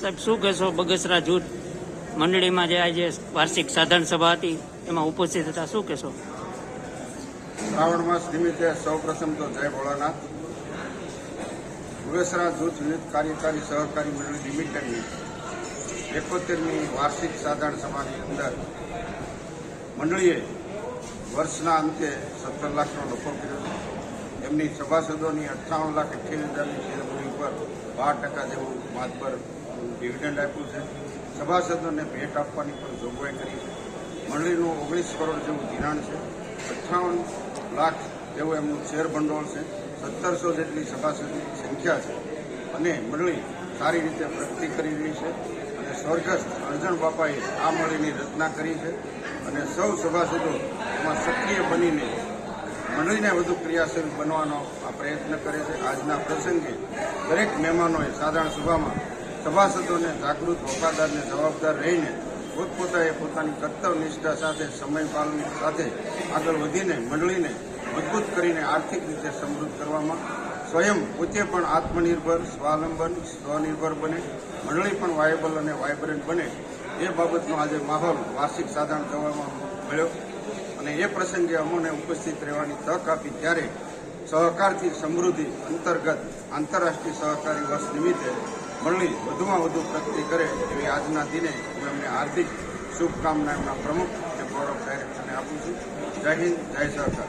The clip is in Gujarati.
સાહેબ, શું કહેશો? બગસરા જૂથ મંડળીમાં જે આજે વાર્ષિક સાધારણ સભા હતી એમાં ઉપસ્થિત હતા, શું કહેશો? શ્રાવણ માસ નિમિત્તે સૌપ્રથમ તો જય ભોળાનાથ. બગસરા જૂથ વિવિધ કાર્યકારી સહકારી મંડળી લિમિટેડની 71મી વાર્ષિક સાધારણ સભાની અંદર મંડળીએ વર્ષના અંતે 17 લાખનો નફો કર્યો છે. એમની સભાસદોની 58,58,000ની શેરમૂડી પર 12% જેવું માતબર ડિવિડન્ડ આપ્યું છે. સભાસદોને ભેટ આપવાની પણ જોગવાઈ કરી છે. મંડળીનું 19 કરોડ જેવું ધિરાણ છે. 58 લાખ જેવું એમનું શેર ભંડોળ છે. 1700 જેટલી સભાસદની સંખ્યા છે અને મંડળી સારી રીતે પ્રગતિ કરી રહી છે. અને સ્વર્ગસ્થ અર્જણ બાપાએ આ મંડળીની રચના કરી છે અને સૌ સભાસદો એમાં સક્રિય બનીને મંડળીને વધુ ક્રિયાશીલ બનવાનો આ પ્રયત્ન કરે છે. આજના પ્રસંગે દરેક મહેમાનોએ સાધારણ સભામાં સભાસદોને જાગૃત, વફાદાર અને જવાબદાર રહીને પોતપોતાએ પોતાની કર્તવ્યનિષ્ઠા સાથે સમય પાલન સાથે આગળ વધીને મંડળીને મજબૂત કરીને આર્થિક રીતે સમૃદ્ધ કરવામાં સ્વયં પોતે પણ આત્મનિર્ભર, સ્વાવલંબન, સ્વનિર્ભર બને, મંડળી પણ વાયબલ અને વાયબ્રન્ટ બને એ બાબતનો આજે માહોલ વાર્ષિક સાધારણ સભામાં મળ્યો અને એ પ્રસંગે અમોને ઉપસ્થિત રહેવાની તક આપી. ત્યારે સહકારથી સમૃદ્ધિ અંતર્ગત આંતરરાષ્ટ્રીય સહકારી વર્ષ નિમિત્તે મંડળી વધુમાં વધુ પ્રગતિ કરે એવી આજના દિને હું એમને હાર્દિક શુભકામના એમના પ્રમુખ અને બોર્ડ ઓફ ડાયરેક્ટરને આપું છું. જય હિન્દ, જય સહકાર.